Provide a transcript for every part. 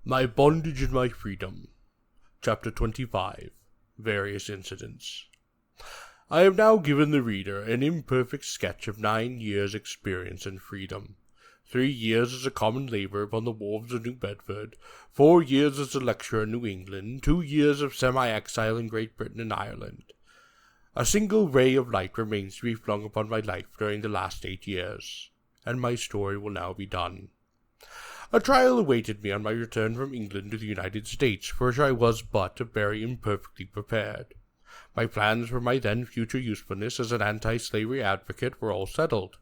My Bondage and My Freedom, Chapter 25, Various Incidents. I have now given the reader an imperfect sketch of 9 years' experience in freedom. 3 years as a common laborer upon the wharves of New Bedford, 4 years as a lecturer in New England, 2 years of semi-exile in Great Britain and Ireland. A single ray of light remains to be flung upon my life during the last 8 years, and my story will now be done. A trial awaited me on my return from England to the United States, for which I was but very imperfectly prepared. My plans for my then future usefulness as an anti-slavery advocate were all settled.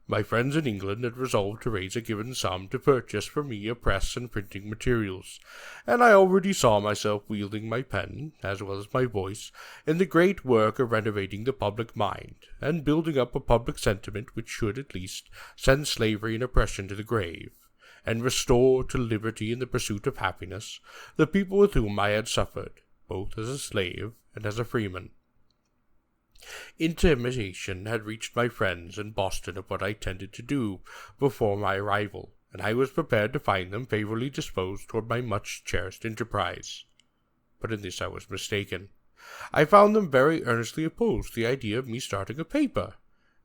My friends in England had resolved to raise a given sum to purchase for me a press and printing materials, and I already saw myself wielding my pen, as well as my voice, in the great work of renovating the public mind, and building up a public sentiment which should, at least, send slavery and oppression to the grave, and restore to liberty and the pursuit of happiness the people with whom I had suffered, both as a slave and as a freeman. Intimation had reached my friends in Boston of what I intended to do before my arrival, and I was prepared to find them favorably disposed toward my much-cherished enterprise. But in this I was mistaken. I found them very earnestly opposed to the idea of me starting a paper,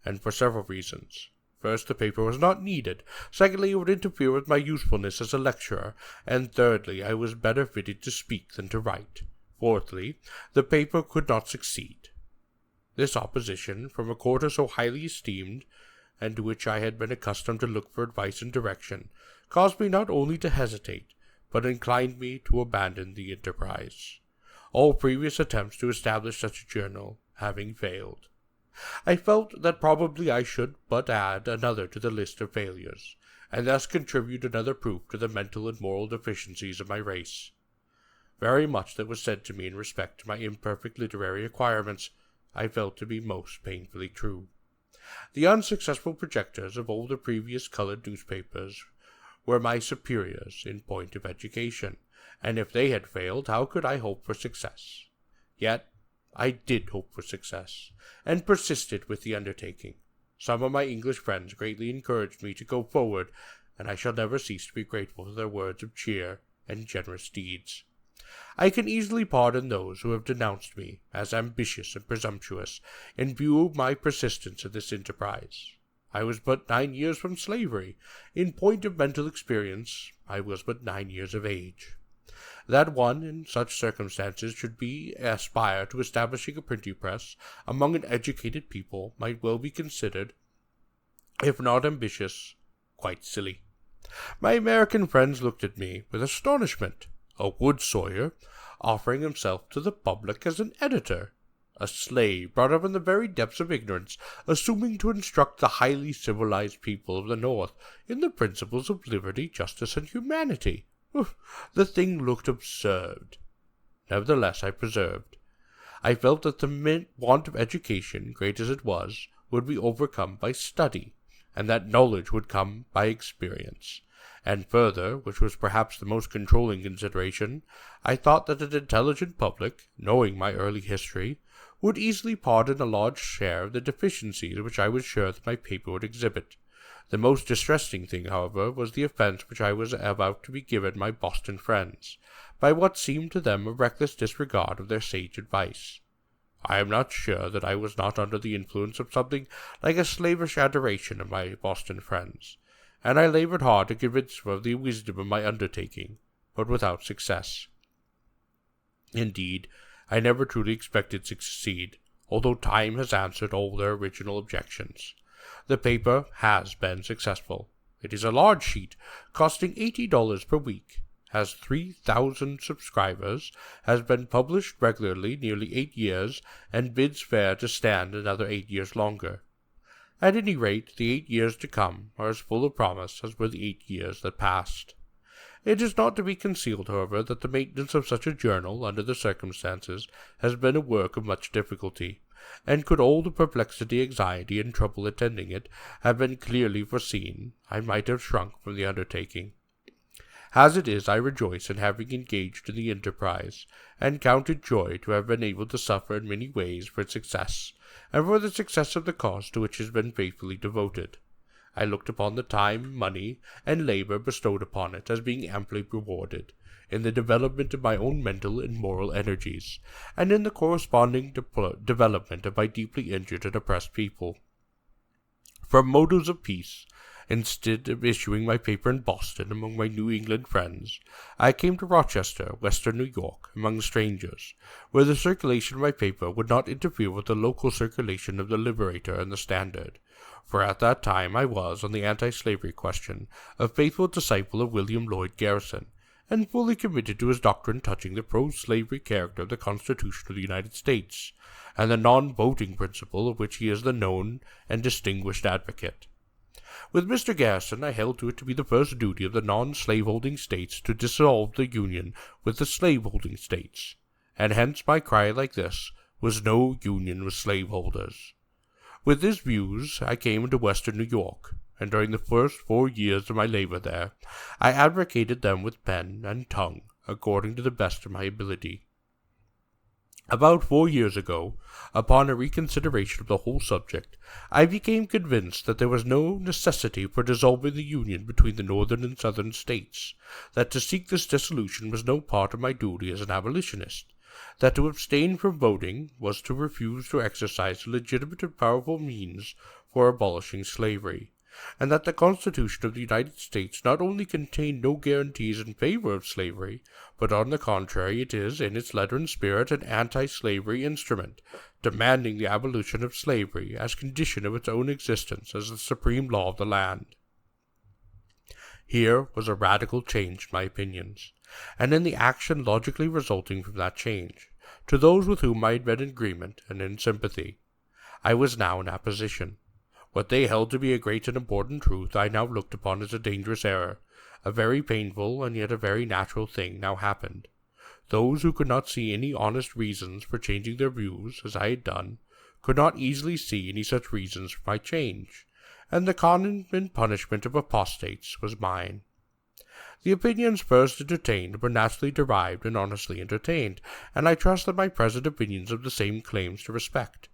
and for several reasons. First, the paper was not needed. Secondly, it would interfere with my usefulness as a lecturer. And thirdly, I was better fitted to speak than to write. Fourthly, the paper could not succeed. This opposition, from a quarter so highly esteemed, and to which I had been accustomed to look for advice and direction, caused me not only to hesitate, but inclined me to abandon the enterprise, all previous attempts to establish such a journal having failed. I felt that probably I should but add another to the list of failures, and thus contribute another proof to the mental and moral deficiencies of my race. Very much that was said to me in respect to my imperfect literary acquirements I felt to be most painfully true. The unsuccessful projectors of all the previous colored newspapers were my superiors in point of education, and if they had failed, how could I hope for success? Yet I did hope for success, and persisted with the undertaking. Some of my English friends greatly encouraged me to go forward, and I shall never cease to be grateful for their words of cheer and generous deeds. I can easily pardon those who have denounced me as ambitious and presumptuous, in view of my persistence in this enterprise. I was but 9 years from slavery. In point of mental experience, I was but 9 years of age. That one, in such circumstances, should aspire to establishing a printing press among an educated people might well be considered, if not ambitious, quite silly. My American friends looked at me with astonishment. A wood sawyer, offering himself to the public as an editor. A slave brought up in the very depths of ignorance, assuming to instruct the highly civilized people of the North in the principles of liberty, justice, and humanity. The thing looked absurd. Nevertheless, I persevered. I felt that the want of education, great as it was, would be overcome by study, and that knowledge would come by experience. And further, which was perhaps the most controlling consideration, I thought that an intelligent public, knowing my early history, would easily pardon a large share of the deficiencies which I was sure that my paper would exhibit. The most distressing thing, however, was the offense which I was about to be given my Boston friends, by what seemed to them a reckless disregard of their sage advice. I am not sure that I was not under the influence of something like a slavish adoration of my Boston friends, and I labored hard to convince them of the wisdom of my undertaking, but without success. Indeed, I never truly expected to succeed, although time has answered all their original objections. The paper has been successful. It is a large sheet, costing $80 per week, has 3,000 subscribers, has been published regularly nearly 8 years, and bids fair to stand another 8 years longer. At any rate, the 8 years to come are as full of promise as were the 8 years that passed. It is not to be concealed, however, that the maintenance of such a journal, under the circumstances, has been a work of much difficulty, and could all the perplexity, anxiety, and trouble attending it have been clearly foreseen, I might have shrunk from the undertaking. As it is, I rejoice in having engaged in the enterprise, and count it joy to have been able to suffer in many ways for its success, and for the success of the cause to which it has been faithfully devoted. I looked upon the time, money, and labor bestowed upon it as being amply rewarded in the development of my own mental and moral energies, and in the corresponding development of my deeply injured and oppressed people. From motives of peace, instead of issuing my paper in Boston among my New England friends, I came to Rochester, western New York, among strangers, where the circulation of my paper would not interfere with the local circulation of the Liberator and the Standard, for at that time I was, on the anti-slavery question, a faithful disciple of William Lloyd Garrison, and fully committed to his doctrine touching the pro-slavery character of the Constitution of the United States, and the non-voting principle of which he is the known and distinguished advocate. With Mr. Garrison, I held to it to be the first duty of the non-slaveholding states to dissolve the union with the slaveholding states, and hence my cry like this was no union with slaveholders. With these views, I came into western New York, and during the first 4 years of my labor there, I advocated them with pen and tongue, according to the best of my ability. About 4 years ago, upon a reconsideration of the whole subject, I became convinced that there was no necessity for dissolving the union between the northern and southern states, that to seek this dissolution was no part of my duty as an abolitionist, that to abstain from voting was to refuse to exercise the legitimate and powerful means for abolishing slavery, and that the Constitution of the United States not only contained no guarantees in favor of slavery, but on the contrary it is, in its letter and spirit, an anti-slavery instrument, demanding the abolition of slavery as condition of its own existence as the supreme law of the land. Here was a radical change in my opinions, and in the action logically resulting from that change, to those with whom I had been in agreement and in sympathy. I was now in opposition. What they held to be a great and important truth I now looked upon as a dangerous error. A very painful and yet a very natural thing now happened. Those who could not see any honest reasons for changing their views, as I had done, could not easily see any such reasons for my change, and the condemnation and punishment of apostates was mine. The opinions first entertained were naturally derived and honestly entertained, and I trust that my present opinions have the same claims to respect.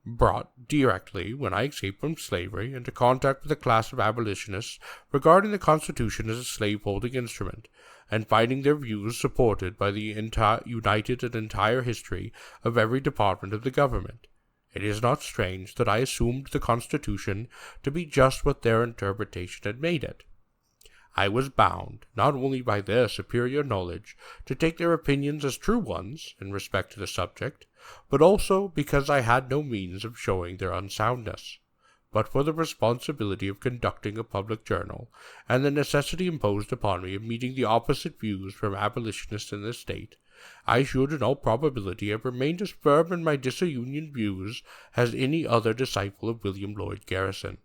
Brought directly, when I escaped from slavery, into contact with a class of abolitionists regarding the Constitution as a slave-holding instrument, and finding their views supported by the united and entire history of every department of the government, it is not strange that I assumed the Constitution to be just what their interpretation had made it. I was bound, not only by their superior knowledge, to take their opinions as true ones in respect to the subject, but also because I had no means of showing their unsoundness. But for the responsibility of conducting a public journal, and the necessity imposed upon me of meeting the opposite views from abolitionists in the state, I should in all probability have remained as firm in my disunion views as any other disciple of William Lloyd Garrison.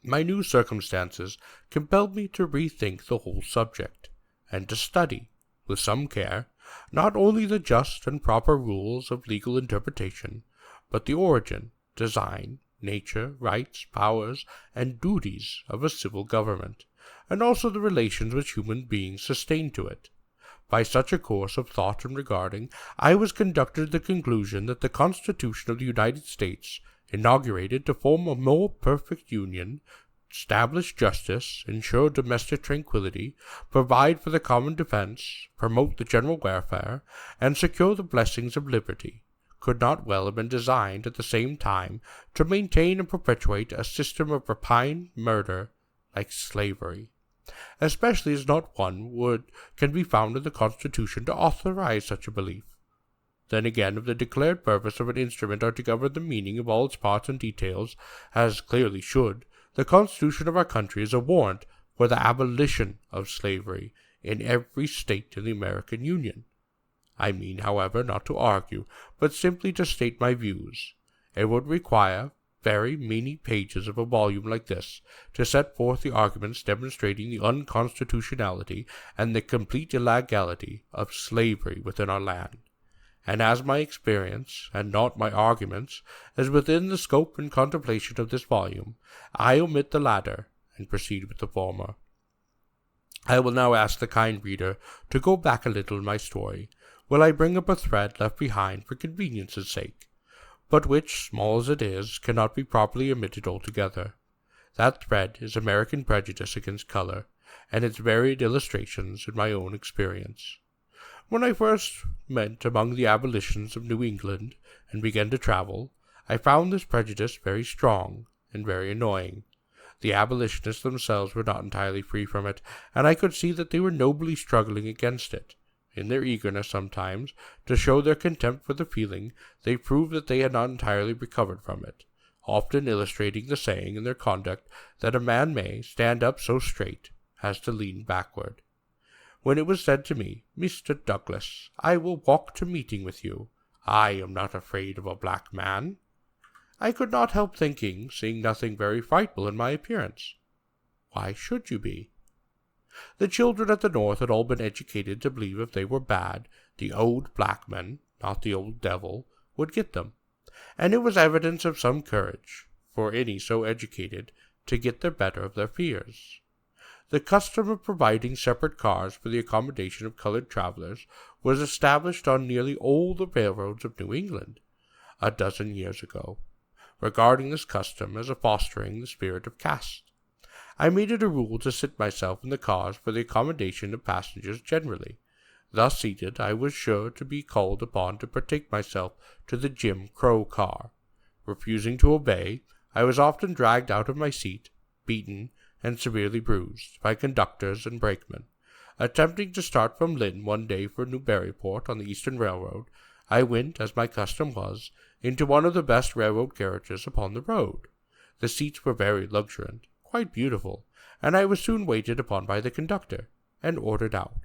My new circumstances compelled me to rethink the whole subject, and to study, with some care, not only the just and proper rules of legal interpretation, but the origin, design, nature, rights, powers, and duties of a civil government, and also the relations which human beings sustain to it. By such a course of thought and regarding, I was conducted to the conclusion that the Constitution of the United States, inaugurated to form a more perfect union, establish justice, ensure domestic tranquillity, provide for the common defense, promote the general welfare, and secure the blessings of liberty, could not well have been designed at the same time to maintain and perpetuate a system of rapine, murder, like slavery, especially as not one word can be found in the Constitution to authorize such a belief. Then again, if the declared purpose of an instrument are to govern the meaning of all its parts and details, as clearly should, the Constitution of our country is a warrant for the abolition of slavery in every state in the American Union. I mean, however, not to argue, but simply to state my views. It would require very many pages of a volume like this to set forth the arguments demonstrating the unconstitutionality and the complete illegality of slavery within our land. And as my experience, and not my arguments, is within the scope and contemplation of this volume, I omit the latter, and proceed with the former. I will now ask the kind reader to go back a little in my story, while I bring up a thread left behind for convenience's sake, but which, small as it is, cannot be properly omitted altogether. That thread is American prejudice against color, and its varied illustrations in my own experience. When I first went among the abolitionists of New England and began to travel, I found this prejudice very strong and very annoying. The abolitionists themselves were not entirely free from it, and I could see that they were nobly struggling against it. In their eagerness sometimes to show their contempt for the feeling, they proved that they had not entirely recovered from it, often illustrating the saying in their conduct that a man may stand up so straight as to lean backward. When it was said to me, "Mr. Douglas, I will walk to meeting with you. I am not afraid of a black man," I could not help thinking, seeing nothing very frightful in my appearance, why should you be? The children at the North had all been educated to believe if they were bad, the old black man, not the old devil, would get them, and it was evidence of some courage, for any so educated, to get the better of their fears. The custom of providing separate cars for the accommodation of colored travelers was established on nearly all the railroads of New England a dozen years ago, regarding this custom as a fostering the spirit of caste. I made it a rule to sit myself in the cars for the accommodation of passengers generally. Thus seated, I was sure to be called upon to betake myself to the Jim Crow car. Refusing to obey, I was often dragged out of my seat, beaten, and severely bruised by conductors and brakemen. Attempting to start from Lynn one day for Newburyport on the Eastern Railroad, I went, as my custom was, into one of the best railroad carriages upon the road. The seats were very luxuriant, quite beautiful, and I was soon waited upon by the conductor, and ordered out,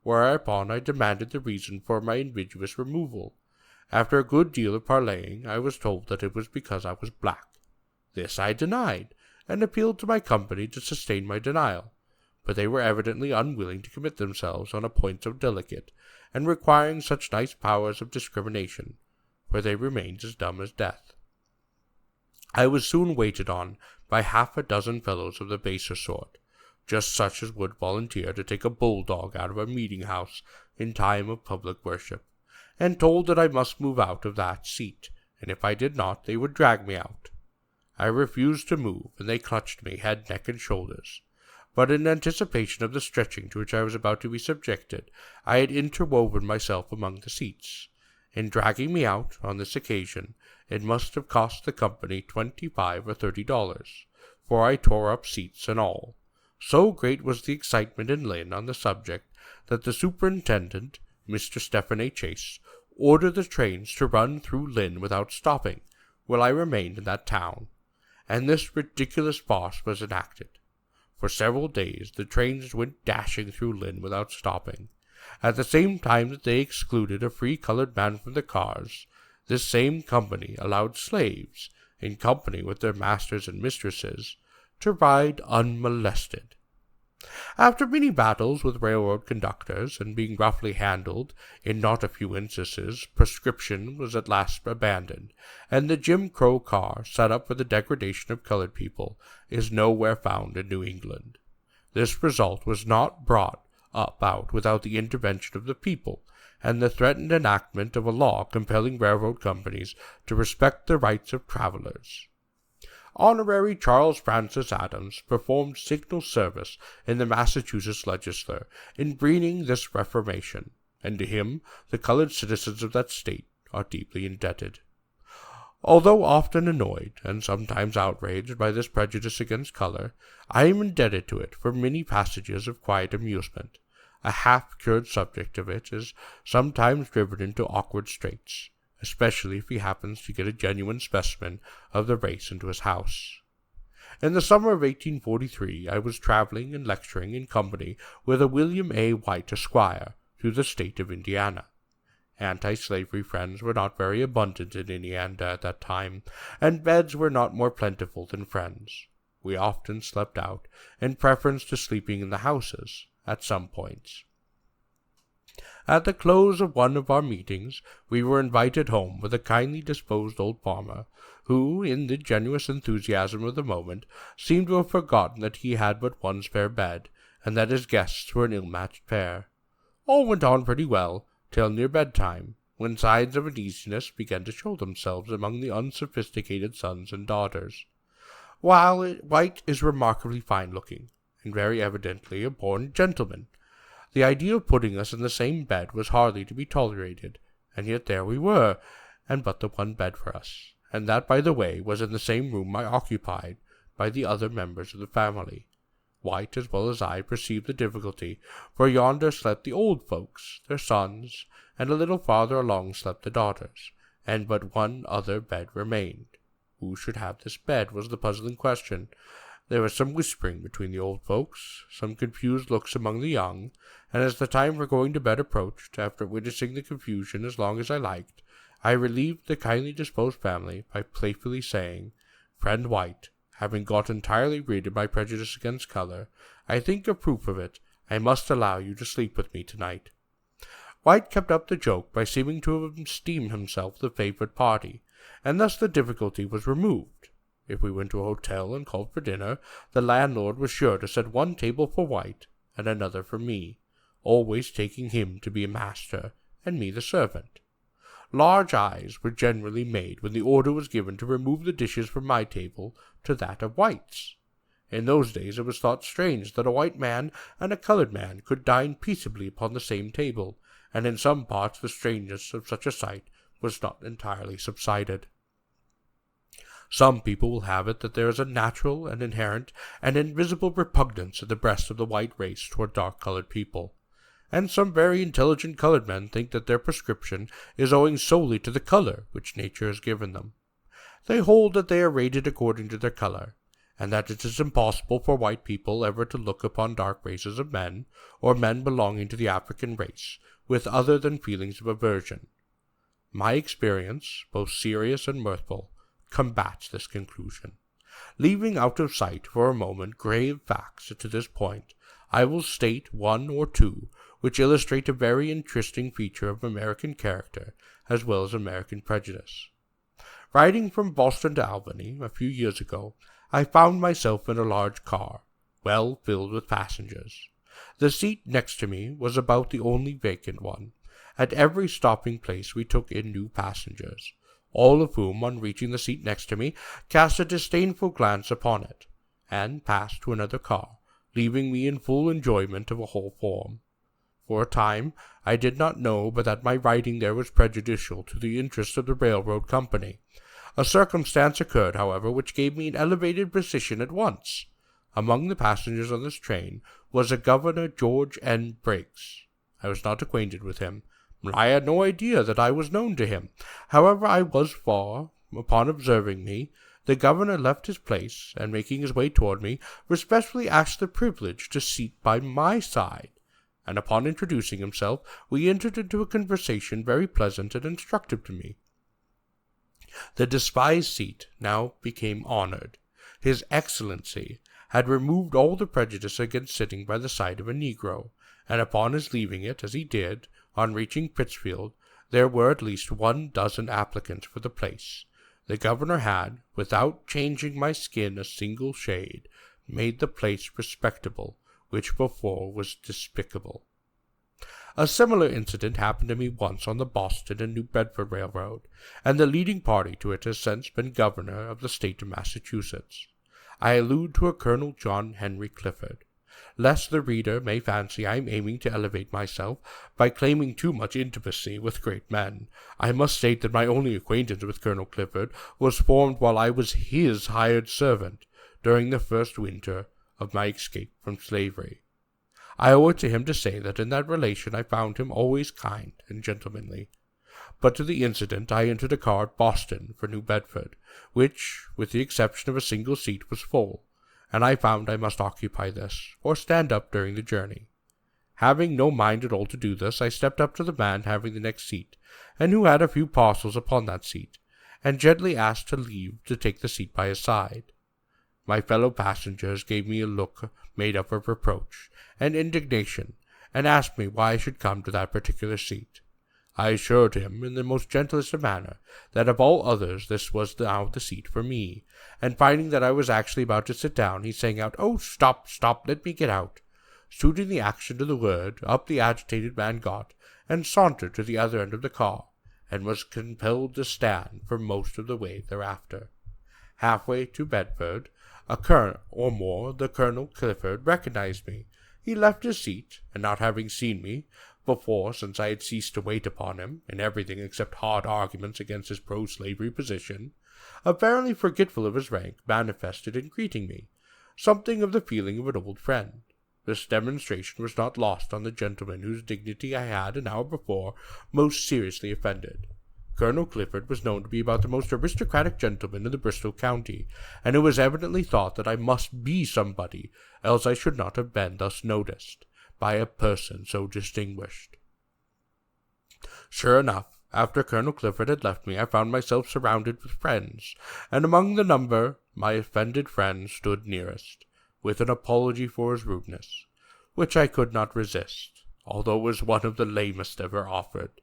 whereupon I demanded the reason for my invidious removal. After a good deal of parleying, I was told that it was because I was black. This I denied, and appealed to my company to sustain my denial, but they were evidently unwilling to commit themselves on a point so delicate, and requiring such nice powers of discrimination, for they remained as dumb as death. I was soon waited on by half a dozen fellows of the baser sort, just such as would volunteer to take a bulldog out of a meeting-house in time of public worship, and told that I must move out of that seat, and if I did not, they would drag me out. I refused to move, and they clutched me head, neck, and shoulders. But in anticipation of the stretching to which I was about to be subjected, I had interwoven myself among the seats. In dragging me out on this occasion, it must have cost the company $25 or $30, for I tore up seats and all. So great was the excitement in Lynn on the subject that the superintendent, Mr. Stephen A. Chase, ordered the trains to run through Lynn without stopping, while I remained in that town, and this ridiculous farce was enacted. For several days the trains went dashing through Lynn without stopping. At the same time that they excluded a free colored man from the cars, this same company allowed slaves, in company with their masters and mistresses, to ride unmolested. After many battles with railroad conductors, and being roughly handled in not a few instances, proscription was at last abandoned, and the Jim Crow car, set up for the degradation of colored people, is nowhere found in New England. This result was not brought about without the intervention of the people, and the threatened enactment of a law compelling railroad companies to respect the rights of travelers. Honorary Charles Francis Adams performed signal service in the Massachusetts legislature in bringing this reformation, and to him the colored citizens of that state are deeply indebted. Although often annoyed and sometimes outraged by this prejudice against color, I am indebted to it for many passages of quiet amusement. A half-cured subject of it is sometimes driven into awkward straits, especially if he happens to get a genuine specimen of the race into his house. In the summer of 1843, I was traveling and lecturing in company with a William A. White, Esquire, through the state of Indiana. Anti-slavery friends were not very abundant in Indiana at that time, and beds were not more plentiful than friends. We often slept out, in preference to sleeping in the houses, at some points. At the close of one of our meetings, we were invited home with a kindly disposed old farmer, who, in the genuine enthusiasm of the moment, seemed to have forgotten that he had but one spare bed, and that his guests were an ill-matched pair. All went on pretty well, till near bedtime, when signs of uneasiness began to show themselves among the unsophisticated sons and daughters. while White is remarkably fine-looking, and very evidently a born gentleman. The idea of putting us in the same bed was hardly to be tolerated, and yet there we were, and but the one bed for us, and that, by the way, was in the same room I occupied by the other members of the family. White, as well as I, perceived the difficulty, for yonder slept the old folks, their sons, and a little farther along slept the daughters, and but one other bed remained. Who should have this bed was the puzzling question. There was some whispering between the old folks, some confused looks among the young, and as the time for going to bed approached, after witnessing the confusion as long as I liked, I relieved the kindly disposed family by playfully saying, "Friend White, having got entirely rid of my prejudice against color, I think a proof of it, I must allow you to sleep with me tonight." White kept up the joke by seeming to have esteemed himself the favorite party, and thus the difficulty was removed. If we went to a hotel and called for dinner, the landlord was sure to set one table for White and another for me, always taking him to be a master and me the servant. Large eyes were generally made when the order was given to remove the dishes from my table to that of White's. In those days it was thought strange that a white man and a colored man could dine peaceably upon the same table, and in some parts the strangeness of such a sight was not entirely subsided. Some people will have it that there is a natural and inherent and invisible repugnance in the breast of the white race toward dark-colored people, and some very intelligent colored men think that their prescription is owing solely to the color which nature has given them. They hold that they are rated according to their color, and that it is impossible for white people ever to look upon dark races of men, or men belonging to the African race, with other than feelings of aversion. My experience, both serious and mirthful, combats this conclusion. Leaving out of sight for a moment grave facts to this point, I will state one or two which illustrate a very interesting feature of American character as well as American prejudice. Riding from Boston to Albany a few years ago, I found myself in a large car, well filled with passengers. The seat next to me was about the only vacant one. At every stopping place we took in new passengers, all of whom, on reaching the seat next to me, cast a disdainful glance upon it, and passed to another car, leaving me in full enjoyment of a whole form. For a time, I did not know but that my riding there was prejudicial to the interests of the railroad company. A circumstance occurred, however, which gave me an elevated position at once. Among the passengers on this train was a Governor George N. Briggs. I was not acquainted with him. I had no idea that I was known to him. However, I was for, upon observing me, the governor left his place, and making his way toward me, respectfully asked the privilege to seat by my side, and upon introducing himself, we entered into a conversation very pleasant and instructive to me. The despised seat now became honored. His Excellency had removed all the prejudice against sitting by the side of a Negro, and upon his leaving it, as he did, on reaching Pittsfield, there were at least 12 applicants for the place. The governor had, without changing my skin a single shade, made the place respectable, which before was despicable. A similar incident happened to me once on the Boston and New Bedford Railroad, and the leading party to it has since been governor of the state of Massachusetts. I allude to a Colonel John Henry Clifford. Lest the reader may fancy I am aiming to elevate myself by claiming too much intimacy with great men, I must state that my only acquaintance with Colonel Clifford was formed while I was his hired servant during the first winter of my escape from slavery. I owe it to him to say that in that relation I found him always kind and gentlemanly. But to the incident, I entered a car at Boston for New Bedford, which, with the exception of a single seat, was full, and I found I must occupy this, or stand up during the journey. Having no mind at all to do this, I stepped up to the man having the next seat, and who had a few parcels upon that seat, and gently asked to leave to take the seat by his side. My fellow passengers gave me a look made up of reproach and indignation, and asked me why I should come to that particular seat. I assured him, in the most gentlest manner, that of all others this was now the seat for me, and finding that I was actually about to sit down, he sang out, "Oh, stop, stop, let me get out." Suiting the action to the word, up the agitated man got, and sauntered to the other end of the car, and was compelled to stand for most of the way thereafter. Halfway to Bedford, the Colonel Clifford recognized me. He left his seat, and not having seen me before since I had ceased to wait upon him, in everything except hard arguments against his pro-slavery position, apparently forgetful of his rank, manifested in greeting me something of the feeling of an old friend. This demonstration was not lost on the gentleman whose dignity I had an hour before most seriously offended. Colonel Clifford was known to be about the most aristocratic gentleman in the Bristol county, and it was evidently thought that I must be somebody, else I should not have been thus noticed by a person so distinguished. Sure enough, after Colonel Clifford had left me, I found myself surrounded with friends, and among the number my offended friend stood nearest, with an apology for his rudeness, which I could not resist, although it was one of the lamest ever offered.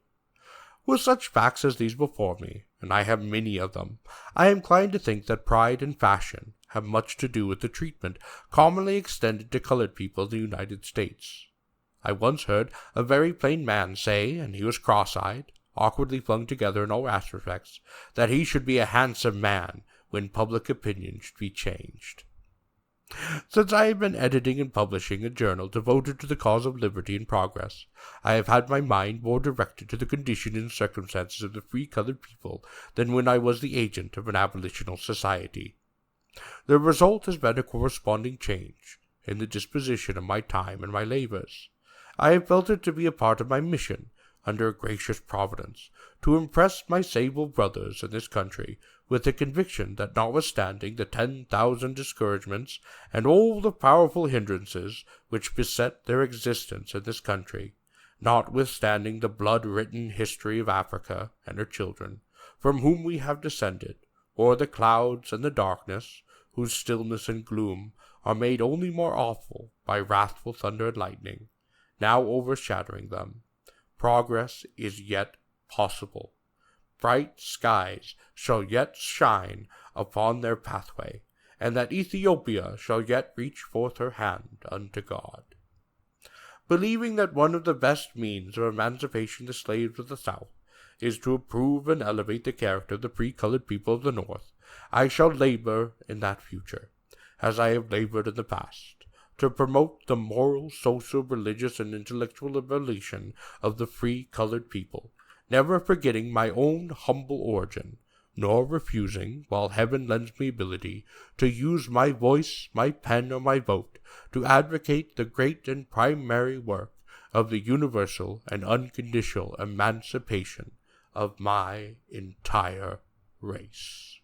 With such facts as these before me, and I have many of them, I am inclined to think that pride and fashion have much to do with the treatment commonly extended to colored people in the United States. I once heard a very plain man say, and he was cross-eyed, awkwardly flung together in all aspects, that he should be a handsome man when public opinion should be changed. Since I have been editing and publishing a journal devoted to the cause of liberty and progress, I have had my mind more directed to the condition and circumstances of the free colored people than when I was the agent of an abolitional society. The result has been a corresponding change in the disposition of my time and my labors. I have felt it to be a part of my mission, under a gracious providence, to impress my sable brothers in this country with the conviction that notwithstanding the 10,000 discouragements and all the powerful hindrances which beset their existence in this country, notwithstanding the blood-written history of Africa and her children, from whom we have descended, or the clouds and the darkness, whose stillness and gloom are made only more awful by wrathful thunder and lightning, now overshadowing them, progress is yet possible. Bright skies shall yet shine upon their pathway, and that Ethiopia shall yet reach forth her hand unto God. Believing that one of the best means of emancipation the slaves of the South is to improve and elevate the character of the free-colored people of the North, I shall labor in that future, as I have labored in the past, to promote the moral, social, religious, and intellectual evolution of the free-colored people, never forgetting my own humble origin, nor refusing, while heaven lends me ability, to use my voice, my pen, or my vote to advocate the great and primary work of the universal and unconditional emancipation of my entire race.